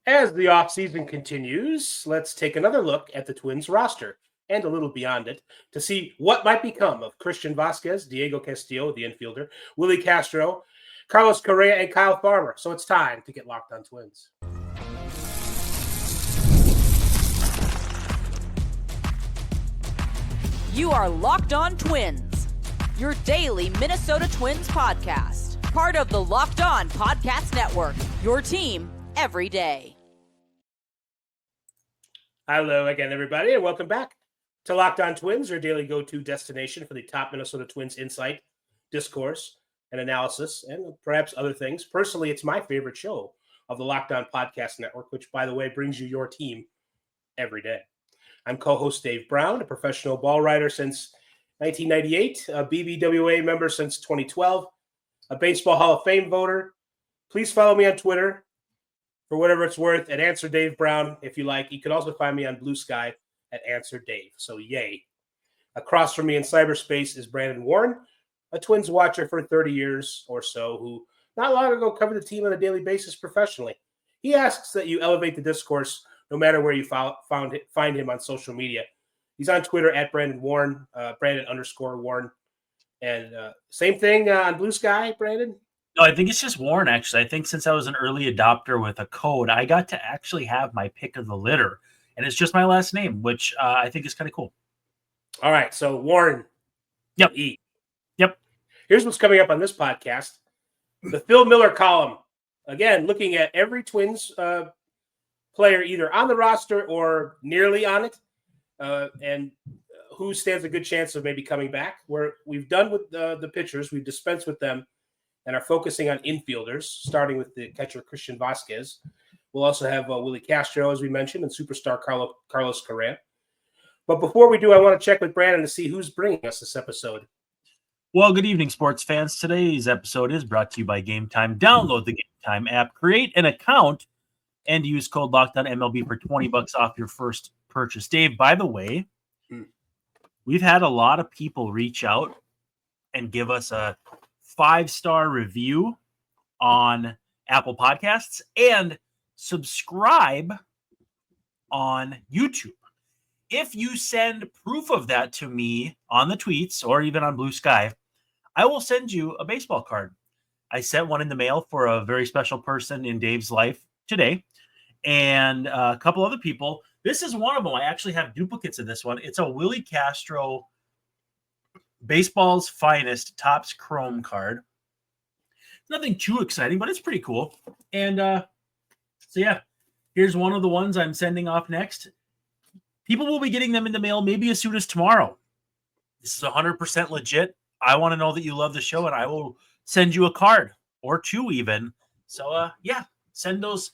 As the offseason continues, let's take another look at the Twins roster and a little beyond it to see what might become of Christian Vazquez, Diego Castillo, the infielder, Willi Castro, Carlos Correa, and Kyle Farmer. So it's time to get locked on Twins. You are Locked On Twins, your daily Minnesota Twins podcast. Part of the Locked On Podcast Network, your team every day. Hello again, everybody, and welcome back to Locked On Twins, your daily go-to destination for the top Minnesota Twins insight, discourse, and analysis, and perhaps other things. Personally, it's my favorite show of the Locked On Podcast Network, which, by the way, brings you your team every day. I'm co-host Dave Brown, a professional ball writer since 1998, a BBWA member since 2012, a Baseball Hall of Fame voter. Please follow me on Twitter for whatever it's worth at Answer Dave Brown, if you like. You can also find me on Blue Sky at Answer Dave. So yay. Across from me in cyberspace is Brandon Warren, a Twins watcher for 30 years or so, who not long ago covered the team on a daily basis professionally. He asks that you elevate the discourse no matter where you find him on social media. He's on Twitter at Brandon Warren, Brandon_Warren. And same thing on Blue Sky, Brandon? No, I think it's just Warren, actually. I think since I was an early adopter with a code, I got to actually have my pick of the litter. And it's just my last name, which I think is kind of cool. All right, so Warren. Yep. E. Yep. Here's what's coming up on this podcast. The Phil Miller column. Again, looking at every Twins player either on the roster or nearly on it, and who stands a good chance of maybe coming back. We've done with the pitchers. We've dispensed with them and are focusing on infielders, starting with the catcher Christian Vazquez. We'll also have Willi Castro, as we mentioned, and superstar Carlos Correa. But before we do, I want to check with Brandon to see who's bringing us this episode. Well, good evening, sports fans. Today's episode is brought to you by Gametime. Download the Gametime app, create an account, and use code LOCKEDONMLB for $20 off your first purchase. Dave, by the way, we've had a lot of people reach out and give us a 5-star review on Apple Podcasts and subscribe on YouTube. If you send proof of that to me on the tweets or even on Blue Sky, I will send you a baseball card. I sent one in the mail for a very special person in Dave's life today, and a couple other people. This is one of them. I actually have duplicates of this one. It's a Willi Castro Baseball's Finest Topps Chrome card. Nothing too exciting, but it's pretty cool. And so, yeah, here's one of the ones I'm sending off next. People will be getting them in the mail maybe as soon as tomorrow. This is 100% legit. I want to know that you love the show, and I will send you a card or two even. So, yeah, send those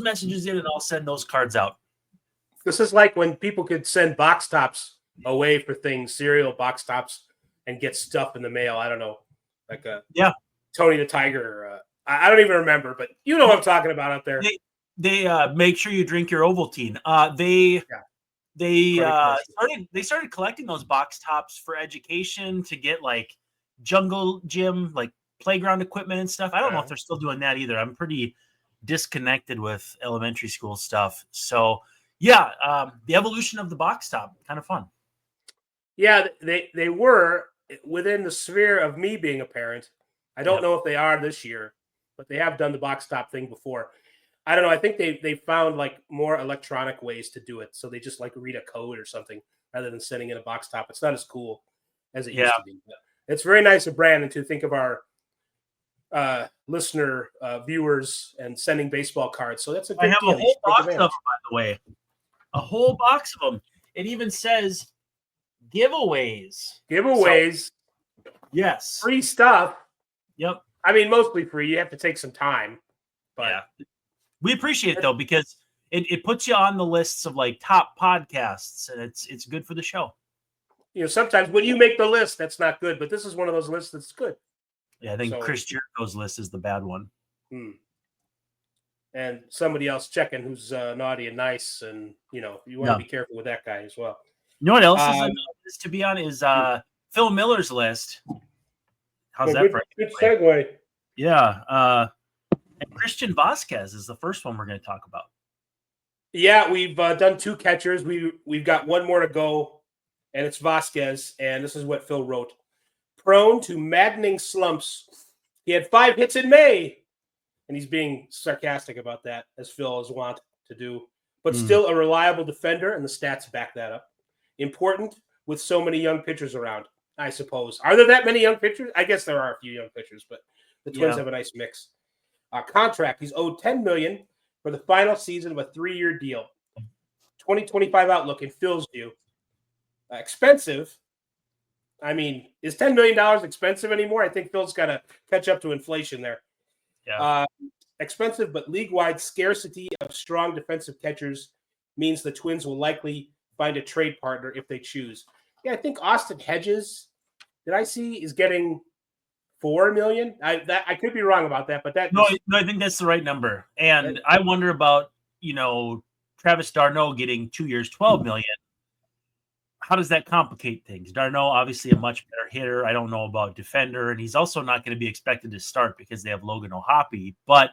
messages in, and I'll send those cards out. This is like when people could send box tops away for things, cereal box tops, and get stuff in the mail. I don't know, like Tony the Tiger. I don't even remember, but you know what I'm talking about out there. They make sure you drink your Ovaltine. They started collecting those box tops for education to get like jungle gym, like playground equipment and stuff. I don't know if they're still doing that either. I'm pretty disconnected with elementary school stuff. So yeah, the evolution of the box top, kind of fun. Yeah, they were within the sphere of me being a parent. I don't know if they are this year, but they have done the box top thing before. I don't know. I think they found like more electronic ways to do it. So they just like read a code or something rather than sending in a box top. It's not as cool as it used to be. But it's very nice of Brandon to think of our listener viewers and sending baseball cards. So that's a good I have deal. a whole box of them, by the way. A whole box of them. It even says giveaways. Giveaways. So, yes. Free stuff. Yep. I mean, mostly free. You have to take some time. But yeah. We appreciate it, though, because it puts you on the lists of like top podcasts, and it's good for the show. You know, sometimes when you make the list, that's not good, but this is one of those lists that's good. Yeah, I think Chris Jericho's list is the bad one. And somebody else checking who's naughty and nice, and you know, you want to be careful with that guy as well. You know what else is on the list to be on is Phil Miller's list. How's that for good segue? Yeah. And Christian Vazquez is the first one we're going to talk about. Yeah, we've done 2 catchers. We've got one more to go, and it's Vazquez. And this is what Phil wrote: prone to maddening slumps. He had 5 hits in May, and he's being sarcastic about that, as Phil is wont to do. But still a reliable defender, and the stats back that up. Important with so many young pitchers around, I suppose. Are there that many young pitchers? I guess there are a few young pitchers, but the Twins have a nice mix. Contract: he's owed $10 million for the final season of a 3-year deal. 2025 outlook in Phil's view. Expensive. I mean, is $10 million expensive anymore? I think Phil's got to catch up to inflation there. Yeah. Expensive, but league-wide scarcity of strong defensive catchers means the Twins will likely find a trade partner if they choose. Yeah, I think Austin Hedges, did I see, is getting $4 million. I could be wrong about that, but no, I think that's the right number. And I wonder about, Travis d'Arnaud getting 2 years, $12 million. How does that complicate things? d'Arnaud, obviously a much better hitter. I don't know about defender, and he's also not going to be expected to start because they have Logan O'Hoppe. But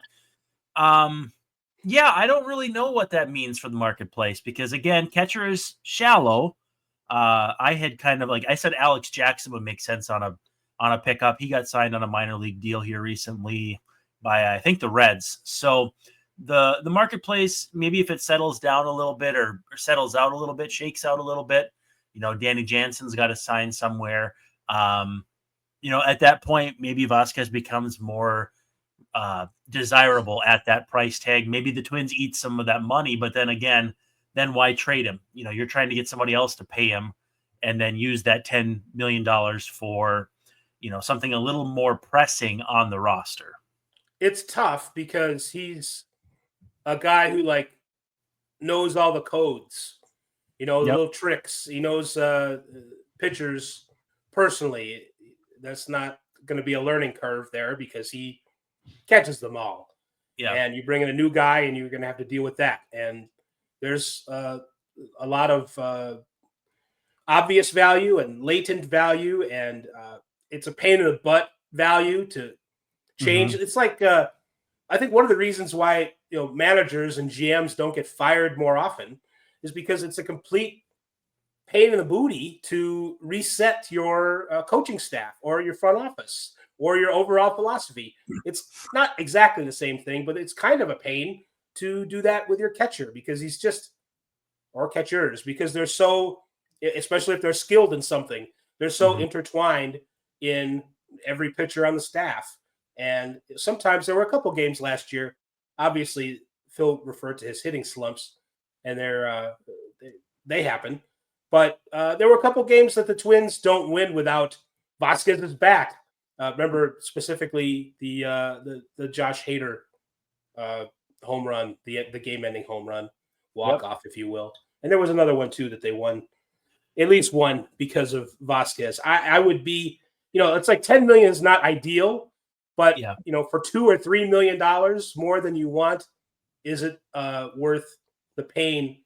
I don't really know what that means for the marketplace because, again, catcher is shallow. I had I said Alex Jackson would make sense on a pickup. He got signed on a minor league deal here recently by, I think, the Reds. So the marketplace, maybe if it settles down a little bit or settles out a little bit, shakes out a little bit, Danny Jansen's got to sign somewhere. At that point, maybe Vazquez becomes more desirable at that price tag. Maybe the Twins eat some of that money, but then again, then why trade him? You're trying to get somebody else to pay him and then use that $10 million for, something a little more pressing on the roster. It's tough because he's a guy who knows all the codes, the little tricks. He knows pitchers personally. That's not going to be a learning curve there because he catches them all. Yeah. And you bring in a new guy and you're going to have to deal with that. And there's a lot of obvious value and latent value, and it's a pain in the butt value to change. Mm-hmm. It's I think one of the reasons why managers and GMs don't get fired more often is because it's a complete pain in the booty to reset your coaching staff or your front office or your overall philosophy. It's not exactly the same thing, but it's kind of a pain to do that with your catcher because or catchers, because they're so, especially if they're skilled in something, they're so intertwined in every pitcher on the staff. And sometimes there were a couple games last year. Obviously, Phil referred to his hitting slumps, and they happen. But there were a couple games that the Twins don't win without Vazquez's bat. Remember specifically the Josh Hader home run, the game-ending home run, walk-off, if you will. And there was another one, too, that they won, at least one, because of Vazquez. I would be, it's like $10 million is not ideal, but, for $2 or $3 million more than you want, is it worth the pain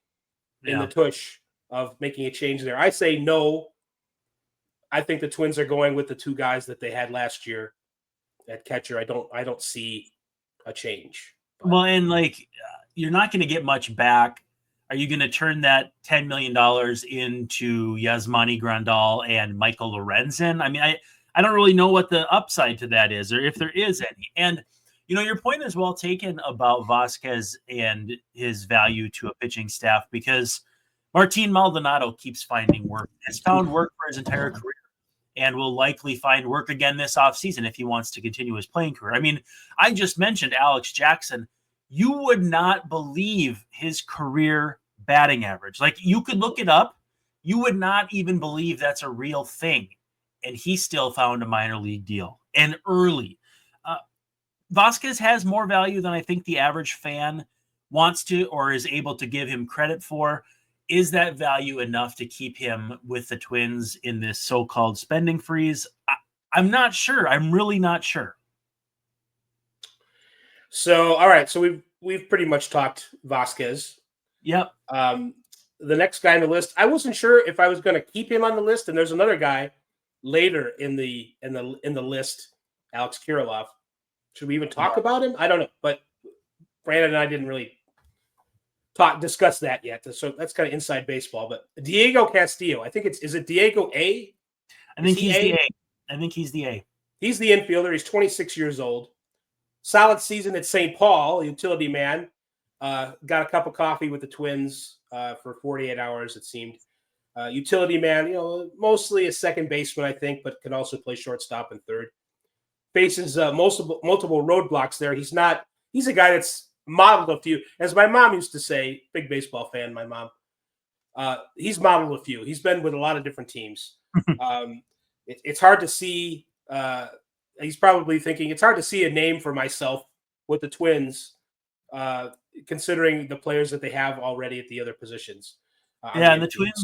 in the tush of making a change there? I say no. I think the Twins are going with the 2 guys that they had last year at catcher. I don't see a change. Well, and you're not going to get much back. Are you going to turn that $10 million into Yasmani Grandal and Michael Lorenzen? I mean, I don't really know what the upside to that is or if there is any. And, your point is well taken about Vazquez and his value to a pitching staff because Martin Maldonado keeps finding work, has found work for his entire career, and will likely find work again this offseason if he wants to continue his playing career. I mean, I just mentioned Alex Jackson. You would not believe his career batting average. You could look it up. You would not even believe that's a real thing. And he still found a minor league deal and early. Vazquez has more value than I think the average fan wants to or is able to give him credit for. Is that value enough to keep him with the Twins in this so-called spending freeze? I'm not sure. I'm really not sure. So, all right. So we've pretty much talked Vazquez. Yep. The next guy on the list, I wasn't sure if I was going to keep him on the list, and there's another guy later in the list, Alex Kirilloff. Should we even talk about him? I don't know. But Brandon and I didn't really discuss that yet. So that's kind of inside baseball. But Diego Castillo, I think is it Diego A? I think he's the A. I think he's the A. He's the infielder. He's 26 years old. Solid season at St. Paul, utility man. Got a cup of coffee with the Twins for 48 hours, it seemed. Utility man, mostly a second baseman, I think, but can also play shortstop and third. Faces multiple roadblocks there. He's a guy that's modeled a few. As my mom used to say, big baseball fan, my mom. He's modeled a few. He's been with a lot of different teams. It's hard to see. He's probably thinking it's hard to see a name for myself with the Twins, considering the players that they have already at the other positions. And the Twins.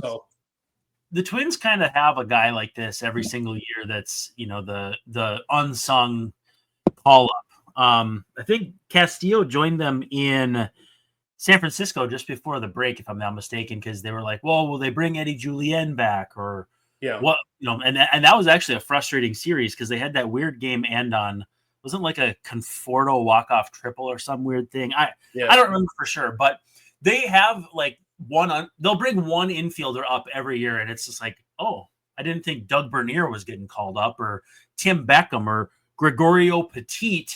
The Twins kind of have a guy like this every single year. That's the unsung call up. I think Castillo joined them in San Francisco just before the break, if I'm not mistaken, because they were like, "Well, will they bring Eddie Julien back?" Or what? And that was actually a frustrating series because they had that weird game end on. Wasn't like a Conforto walk-off triple or some weird thing. I don't remember for sure, but they have like they'll bring one infielder up every year, and it's just like, oh, I didn't think Doug Bernier was getting called up, or Tim Beckham, or Gregorio Petit.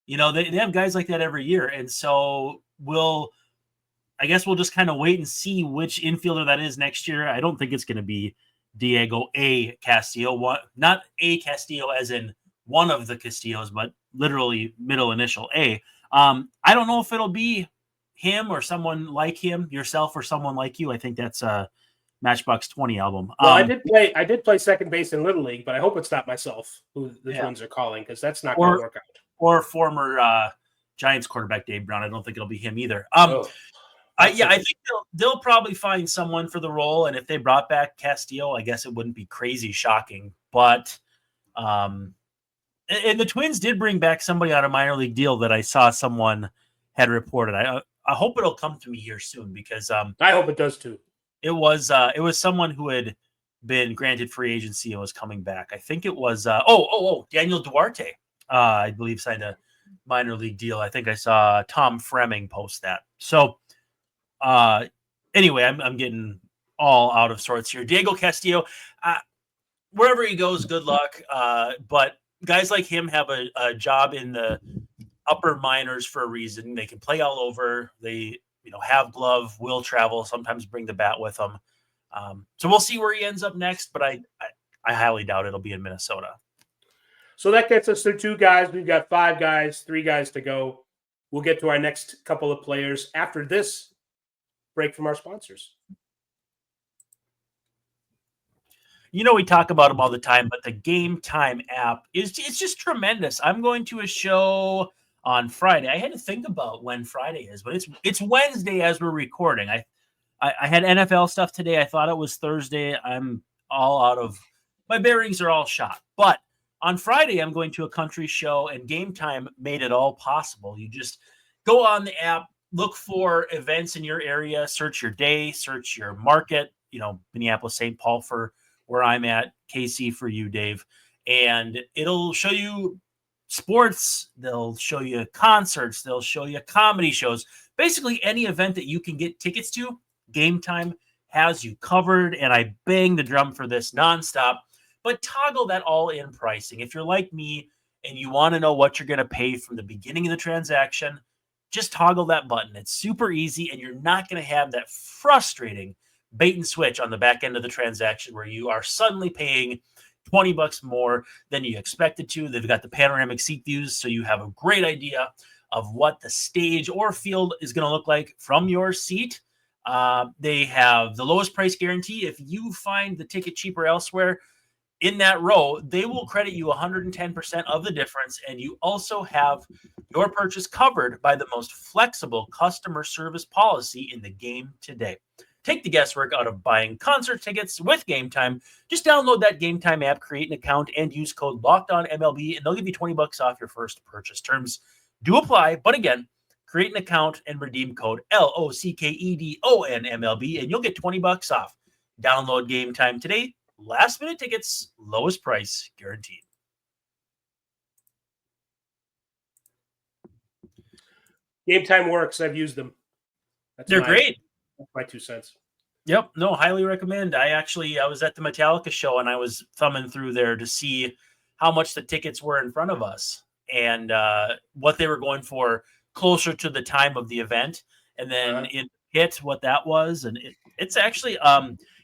They have guys like that every year, and so I guess we'll just kind of wait and see which infielder that is next year. I don't think it's going to be Diego A. Castillo, not A. Castillo as in one of the Castillos, but literally middle initial A. I don't know if it'll be him or someone like him, yourself or someone like you. I think that's a Matchbox 20 album. Well, I did play second base in Little League, but I hope it's not myself who the Twins are calling, because that's not going to work out. Or former Giants quarterback Dave Brown. I don't think it'll be him either. I think they'll probably find someone for the role, and if they brought back Castillo, I guess it wouldn't be crazy shocking. But and the Twins did bring back somebody on a minor league deal that I saw someone had reported. I hope it'll come to me here soon, because I hope it does too. It was someone who had been granted free agency and was coming back. I think it was Daniel Duarte. I believe signed a minor league deal. I think I saw Tom Fremming post that. So anyway, I'm getting all out of sorts here. Diego Castillo, wherever he goes, good luck. But guys like him have a job in the upper minors for a reason. They can play all over. They have glove, will travel, sometimes bring the bat with them. So we'll see where he ends up next, but I highly doubt it'll be in Minnesota. So that gets us through 2 guys. We've got 5 guys, 3 guys to go. We'll get to our next couple of players after this break from our sponsors. We talk about them all the time, but the Gametime app it's just tremendous. I'm going to a show on Friday. I had to think about when Friday is, but it's Wednesday as we're recording. I had NFL stuff today. I thought it was Thursday. I'm all out of my bearings are all shot. But on Friday, I'm going to a country show, and Gametime made it all possible. You just go on the app, look for events in your area, search your day, search your market, Minneapolis, St. Paul for where I'm at, KC for you, Dave. And it'll show you sports. They'll show you concerts. They'll show you comedy shows. Basically, any event that you can get tickets to, Gametime has you covered. And I bang the drum for this nonstop. But toggle that all-in pricing. If you're like me and you want to know what you're going to pay from the beginning of the transaction, just toggle that button. It's super easy, and you're not going to have that frustrating bait and switch on the back end of the transaction where you are suddenly paying $20 more than you expected to. They've got the panoramic seat views, so you have a great idea of what the stage or field is going to look like from your seat. They have the lowest price guarantee. If you find the ticket cheaper elsewhere, in that row, they will credit you 110% of the difference, and you also have your purchase covered by the most flexible customer service policy in the game today. Take the guesswork out of buying concert tickets with Gametime. Just download that Gametime app, create an account, and use code LOCKEDONMLB, and they'll give you $20 off your first purchase. Terms do apply, but again, create an account and redeem code LOCKEDONMLB, and you'll get $20 off. Download Gametime today. Last minute tickets, lowest price guaranteed. Gametime works. I've used them. They're great. That's my 2 cents. Yep. No, highly recommend. I was at the Metallica show and I was thumbing through there to see how much the tickets were in front of us and what they were going for closer to the time of the event. And then in hit what that was. And it's actually,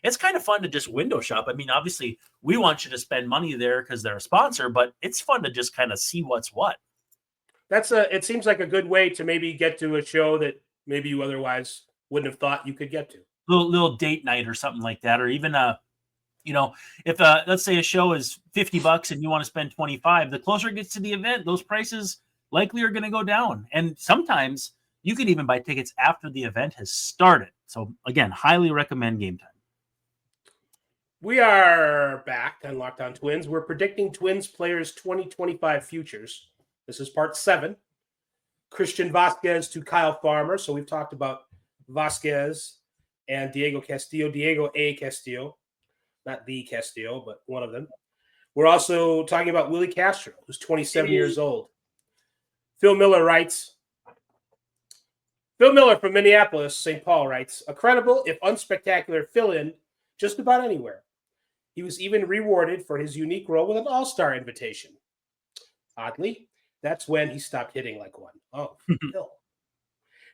it's kind of fun to just window shop. I mean, obviously we want you to spend money there because they're a sponsor, but it's fun to just kind of see what's what. It seems like a good way to maybe get to a show that maybe you otherwise wouldn't have thought you could get to. Little date night or something like that, or even if let's say a show is $50 and you want to spend $25, the closer it gets to the event, those prices likely are going to go down. And sometimes you can even buy tickets after the event has started. So again, highly recommend Gametime. We are back on Locked On Twins. We're predicting Twins players 2025 futures. This is part 7. Christian Vazquez to Kyle Farmer. So we've talked about Vazquez and Diego Castillo. Diego A. Castillo. Not the Castillo, but one of them. We're also talking about Willi Castro, who's 27 years old. Phil Miller from Minneapolis, St. Paul writes, a credible, if unspectacular, fill-in just about anywhere. He was even rewarded for his unique role with an all-star invitation. Oddly, that's when he stopped hitting like one. Oh, Phil.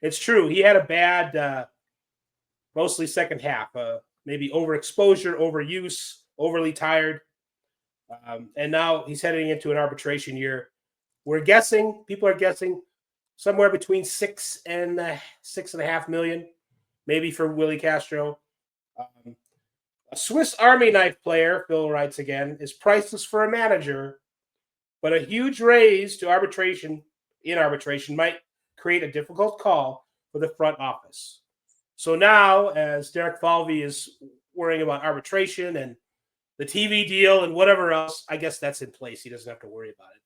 It's true. He had a bad, mostly second half, maybe overexposure, overuse, overly tired. And now he's heading into an arbitration year. People are guessing somewhere between 6 and 6.5 million, maybe for Willi Castro. A Swiss Army knife player, Phil writes again, is priceless for a manager, but a huge raise to arbitration might create a difficult call for the front office. So now, as Derek Falvey is worrying about arbitration and the TV deal and whatever else, I guess that's in place. He doesn't have to worry about it.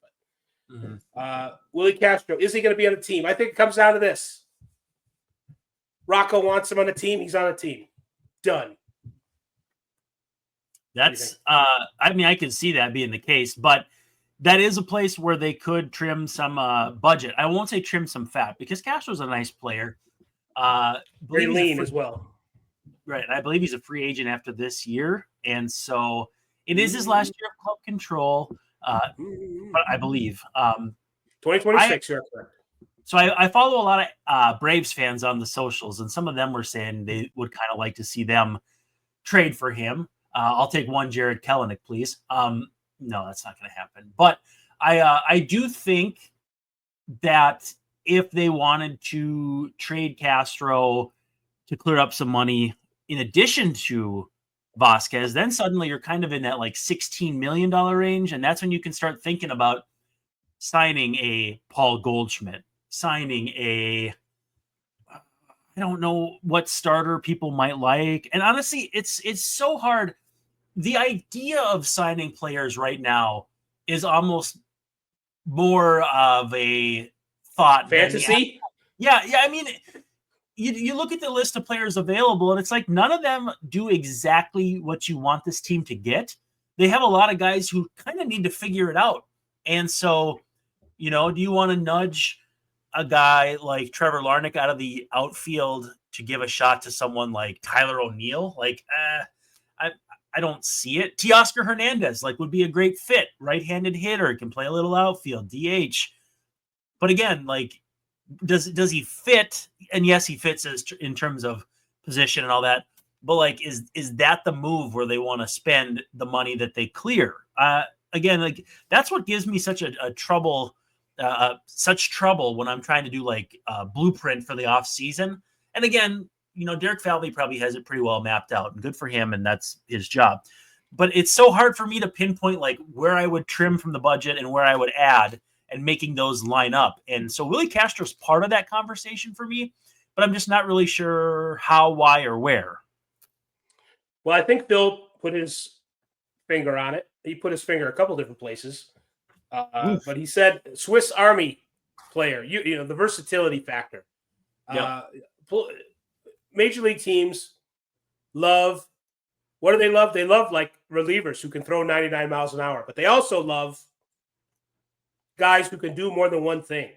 But Willi Castro, is he going to be on the team? I think it comes down to this. Rocco wants him on the team. He's on the team. Done. That's, I can see that being the case, but that is a place where they could trim some budget. I won't say trim some fat because Castro's a nice player. Very lean as well. Right. I believe he's a free agent after this year. And so it is his last year of club control, I believe. 2026, you're correct. So I follow a lot of Braves fans on the socials, and some of them were saying they would kind of like to see them trade for him. I'll take one Jared Kelenic, please. No, that's not going to happen. But I do think that if they wanted to trade Castro to clear up some money in addition to Vazquez, then suddenly you're kind of in that like $16 million range. And that's when you can start thinking about signing a Paul Goldschmidt, signing I don't know what starter people might like. And honestly, it's so hard. The idea of signing players right now is almost more of a thought. Fantasy? Yeah. I mean, you look at the list of players available, and it's like none of them do exactly what you want this team to get. They have a lot of guys who kind of need to figure it out. And so, do you want to nudge a guy like Trevor Larnach out of the outfield to give a shot to someone like Tyler O'Neill? Like, I don't see it. Teoscar Hernandez would be a great fit. Right-handed hitter, can play a little outfield, DH. But again, does he fit? And yes, he fits in terms of position and all that. But is that the move where they want to spend the money that they clear? Again, that's what gives me such such trouble when I'm trying to do a blueprint for the off season. And again, Derek Falvey probably has it pretty well mapped out, and good for him, and that's his job. But it's so hard for me to pinpoint where I would trim from the budget and where I would add and making those line up. And so Willi Castro's part of that conversation for me, but I'm just not really sure how, why, or where. Well, I think Phil put his finger on it. He put his finger a couple different places. But he said Swiss Army player, the versatility factor. Yep. Major league teams love, what do they love? They love relievers who can throw 99 miles an hour, but they also love guys who can do more than one thing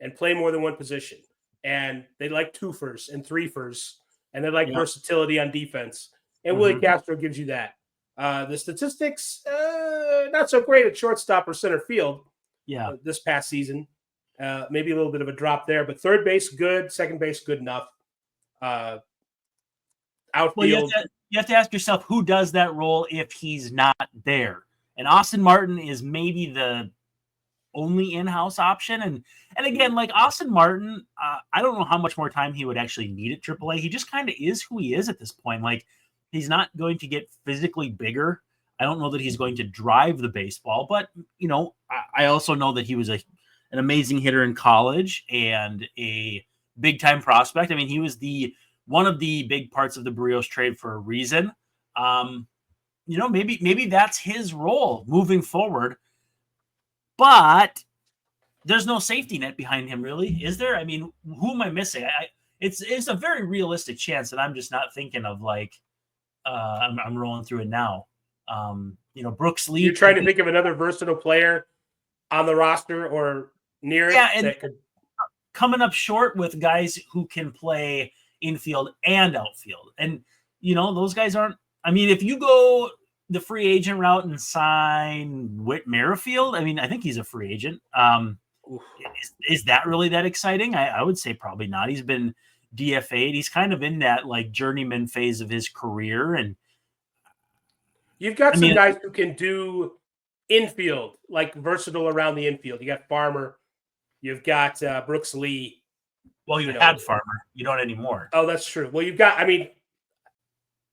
and play more than one position. and they like twofers and threefers, and they like Yeah. versatility on defense. And Willi Castro gives you that. The statistics, not so great at shortstop or center field this past season. Maybe a little bit of a drop there, but third base, good. Second base, good enough. Outfield. Well, you have to ask yourself, who does that role if he's not there? And Austin Martin is maybe the only in-house option. And again, like Austin Martin, I don't know how much more time he would actually need at AAA. He just kind of is who he is at this point. Like, he's not going to get physically bigger. I don't know that he's going to drive the baseball, but I also know that he was an amazing hitter in college and a big-time prospect. I mean, he was one of the big parts of the Barrios trade for a reason. Maybe that's his role moving forward. But there's no safety net behind him, really, is there? I mean, who am I missing? It's a very realistic chance that I'm just not thinking of. Like, I'm rolling through it now. Brooks Lee. You're trying to think of another versatile player on the roster or near it. Yeah, and coming up short with guys who can play infield and outfield, and those guys aren't. I mean, if you go the free agent route and sign Whit Merrifield, I mean, I think he's a free agent. Is that really that exciting? I would say probably not. He's been DFA'd. He's kind of in that like journeyman phase of his career. And you've got some guys who can do infield, like versatile around the infield. You got Farmer. You've got Brooks Lee. Well, you had Farmer. You don't anymore. Oh, that's true. Well,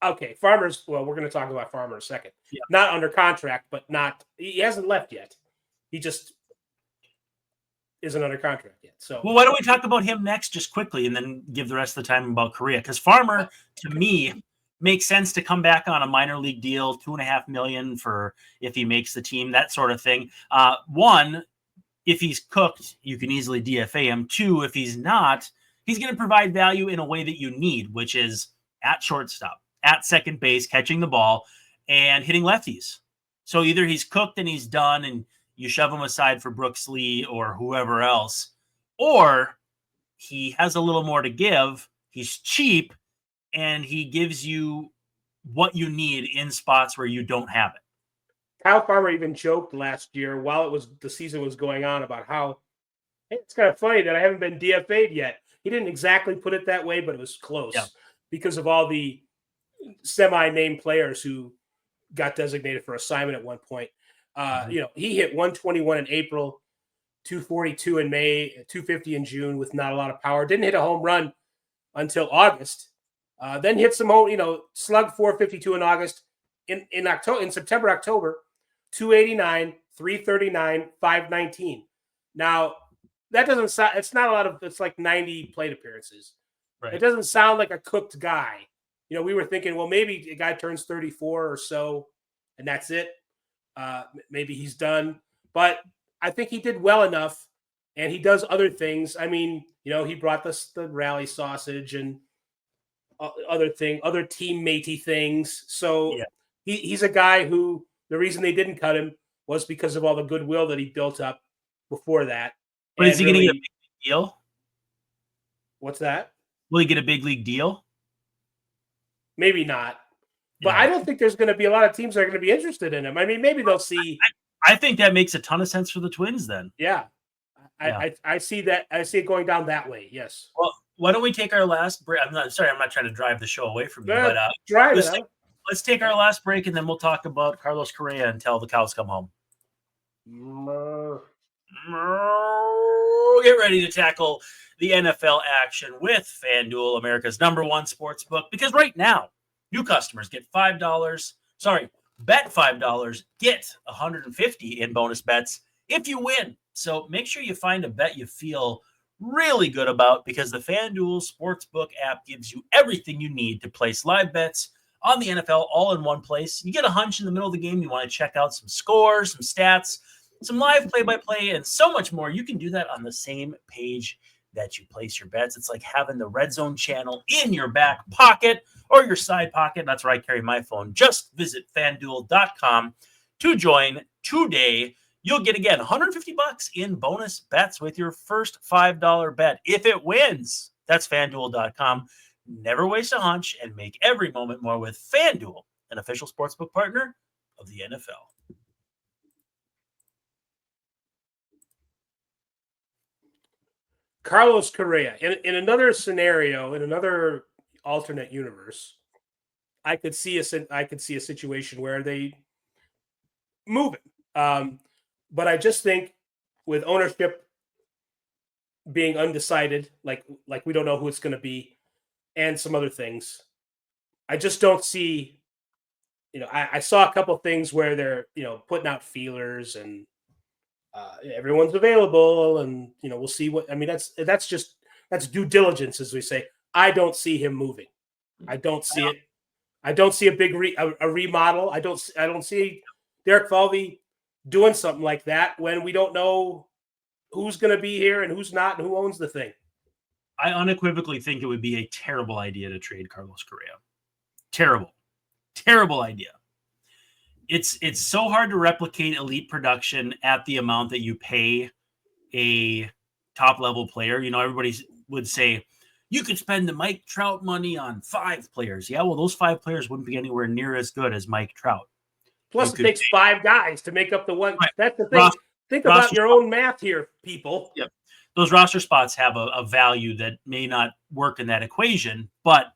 okay, Farmer's, well, we're going to talk about Farmer in a second. Yeah. Not under contract, but he hasn't left yet. He just isn't under contract yet. So, well, why don't we talk about him next just quickly and then give the rest of the time about Correa? Because Farmer, to me, makes sense to come back on a minor league deal, $2.5 million for if he makes the team, that sort of thing. One, if he's cooked, you can easily DFA him. Two, if he's not, he's going to provide value in a way that you need, which is at shortstop, at second base, catching the ball, and hitting lefties. So either he's cooked and he's done and you shove him aside for Brooks Lee or whoever else, or he has a little more to give, he's cheap, and he gives you what you need in spots where you don't have it. Kyle Farmer even joked last year while the season was going on about how, hey, it's kind of funny that I haven't been DFA'd yet. He didn't exactly put it that way, but it was close because of all the semi-named players who got designated for assignment at one point. He hit 121 in April, 242 in May, 250 in June with not a lot of power. Didn't hit a home run until August. Then hit some home, slug 452 in August. In September, October, 289, 339, 519. Now, that doesn't sound, it's not a lot of, it's like 90 plate appearances. Right. It doesn't sound like a cooked guy. We were thinking, well, maybe a guy turns 34 or so, and that's it. Maybe he's done. But I think he did well enough, and he does other things. I mean, he brought us the rally sausage and other teammatey things. So he's a guy who the reason they didn't cut him was because of all the goodwill that he built up before that. But is he going to get a big league deal? What's that? Will he get a big league deal? Maybe not. But I don't think there's going to be a lot of teams that are going to be interested in him. I mean, maybe they'll see. I think that makes a ton of sense for the Twins then. Yeah. I see that. I see it going down that way. Yes. Well, why don't we take our last break? I'm not trying to drive the show away from you, but let's take our last break and then we'll talk about Carlos Correa until the cows come home. Get ready to tackle the NFL action with FanDuel, America's #1 sports book, because right now, new customers get bet $5, get $150 in bonus bets if you win. So make sure you find a bet you feel really good about, because the FanDuel Sportsbook app gives you everything you need to place live bets on the NFL all in one place. You get a hunch in the middle of the game. You want to check out some scores, some stats, some live play-by-play, and so much more. You can do that on the same page that you place your bets. It's like having the Red Zone channel in your back pocket or your side pocket. That's where I carry my phone. Just visit FanDuel.com to join today. You'll get, again, $150 in bonus bets with your first $5 bet. If it wins, that's FanDuel.com. Never waste a hunch and make every moment more with FanDuel, an official sportsbook partner of the NFL. Carlos Correa. In another scenario, in another alternate universe, I could see a situation where they move it. But I just think with ownership being undecided, like we don't know who it's going to be, and some other things, I just don't see. I saw a couple of things where they're putting out feelers and everyone's available, and we'll see what. I mean, that's due diligence, as we say. I don't see him moving. I don't see it. I don't see a big remodel. I don't see Derek Falvey doing something like that when we don't know who's going to be here and who's not and who owns the thing. I unequivocally think it would be a terrible idea to trade Carlos Correa. Terrible idea. It's so hard to replicate elite production at the amount that you pay a top level player. Everybody would say you could spend the Mike Trout money on 5 players. Yeah, well, those 5 players wouldn't be anywhere near as good as Mike Trout. Plus, it takes 5 guys to make up the one. Right. That's the thing. Think about your own math here, people. Yep. Those roster spots have a value that may not work in that equation, but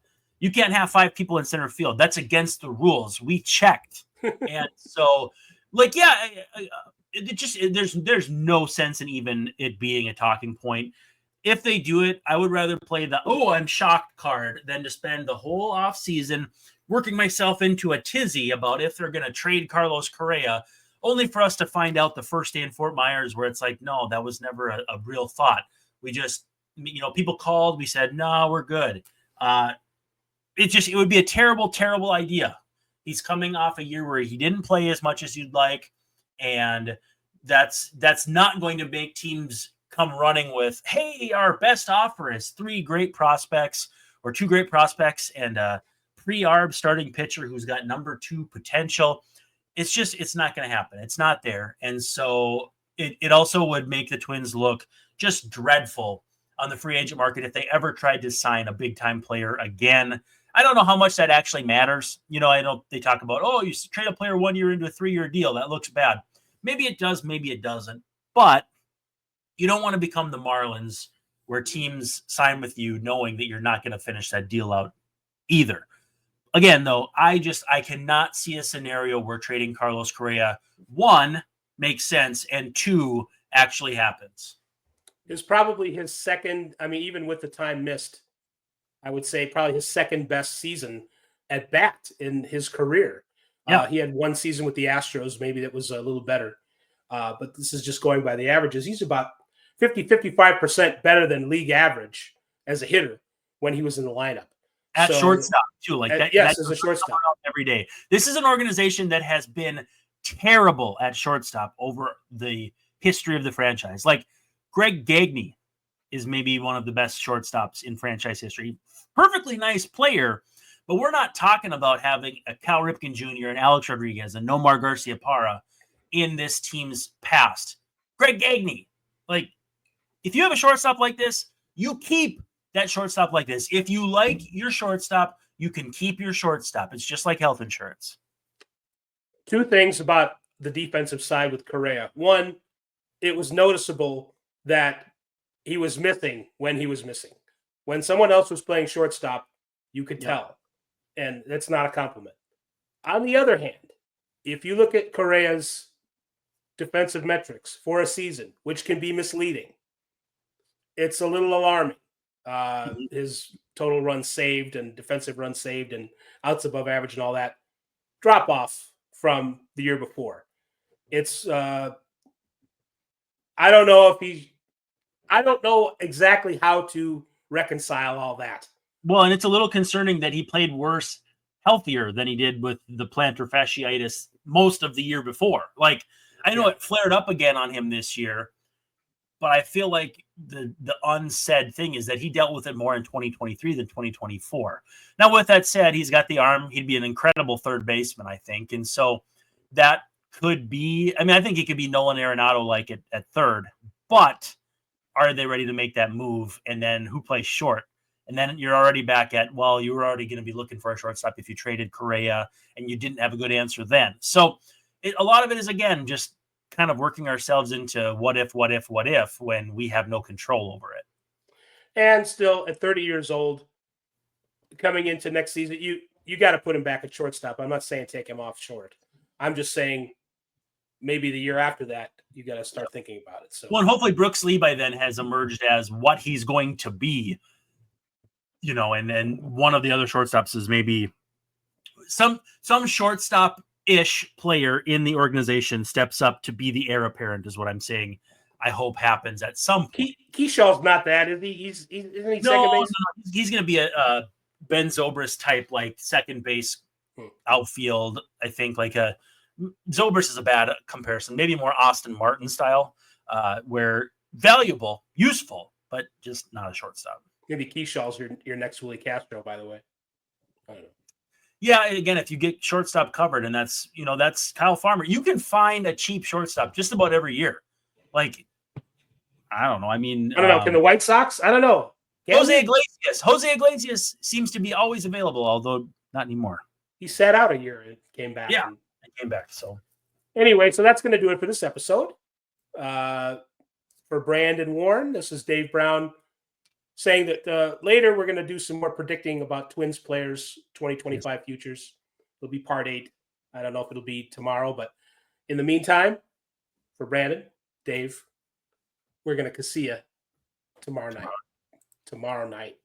you can't have 5 people in center field. That's against the rules. We checked. And so, there's no sense in even it being a talking point. If they do it, I would rather play the I'm shocked card than to spend the whole offseason working myself into a tizzy about if they're going to trade Carlos Correa, only for us to find out the first day in Fort Myers where it's like, no, that was never a real thought. We just, people called, we said, no, we're good. It would be a terrible, terrible idea. He's coming off a year where he didn't play as much as you'd like, and that's not going to make teams come running with, hey, our best offer is 3 great prospects or 2 great prospects and a pre-arb starting pitcher who's got number 2 potential. It's not going to happen. It's not there. And so it also would make the Twins look just dreadful on the free agent market if they ever tried to sign a big-time player again. I don't know how much that actually matters. I know they talk about, you trade a player 1 year into a 3-year deal. That looks bad. Maybe it does, maybe it doesn't. But you don't want to become the Marlins where teams sign with you knowing that you're not going to finish that deal out either. Again, though, I cannot see a scenario where trading Carlos Correa, 1, makes sense, and 2, actually happens. It's probably his second, even with the time missed, I would say probably his second best season at bat in his career. Yeah. He had 1 season with the Astros. Maybe that was a little better. But this is just going by the averages. He's about 55% better than league average as a hitter when he was in the lineup. At shortstop, too. Like that. Yes, as a shortstop. Every day. This is an organization that has been terrible at shortstop over the history of the franchise. Like Greg Gagne is maybe one of the best shortstops in franchise history. Perfectly nice player, but we're not talking about having a Cal Ripken Jr. and Alex Rodriguez and Nomar Garciaparra in this team's past. Greg Gagne, if you have a shortstop like this, you keep that shortstop like this. If you like your shortstop, you can keep your shortstop. It's just like health insurance. 2 things about the defensive side with Correa. 1, it was noticeable that he was missing when he was missing. When someone else was playing shortstop, you could tell. And that's not a compliment. On the other hand, if you look at Correa's defensive metrics for a season, which can be misleading, it's a little alarming. His total runs saved and defensive runs saved and outs above average and all that drop off from the year before. It's I don't know exactly how to reconcile all that. Well, and it's a little concerning that he played worse, healthier than he did with the plantar fasciitis most of the year before. I know it flared up again on him this year, but I feel like the unsaid thing is that he dealt with it more in 2023 than 2024. Now, with that said, he's got the arm. He'd be an incredible third baseman, I think. And so that could be. I mean, I think it could be Nolan Arenado like at third, but are they ready to make that move? And then who plays short? And then you're already back at, well, you were already going to be looking for a shortstop if you traded Correa and you didn't have a good answer then. So a lot of it is, again, just kind of working ourselves into what if when we have no control over it. And still at 30 years old, coming into next season, you got to put him back at shortstop. I'm not saying take him off short. I'm just saying maybe the year after that, you got to start thinking about it. So, well, and hopefully Brooks Lee by then has emerged as what he's going to be, and then one of the other shortstops is maybe some shortstop-ish player in the organization steps up to be the heir apparent is what I'm saying. I hope happens at some point. Keyshaw's not that, is he? Isn't he second base? No, he's going to be a Ben Zobrist type, like second base outfield. I think like Zobrist is a bad comparison, maybe more Austin Martin style, where valuable, useful, but just not a shortstop. Maybe Keyshaw's your next Willi Castro, by the way. I don't know. Yeah, again, if you get shortstop covered, and that's Kyle Farmer, you can find a cheap shortstop just about every year. Like, I don't know. I mean, I don't know. Can the White Sox? I don't know. Jose Iglesias seems to be always available, although not anymore. He sat out a year and came back. Yeah, he came back. So anyway, so that's going to do it for this episode. For Brandon Warren, this is Dave Brown saying that later we're going to do some more predicting about Twins players 2025 futures. It'll be part 8. I don't know if it'll be tomorrow, but in the meantime, for Brandon, Dave, we're going to see you tomorrow night. Tomorrow night.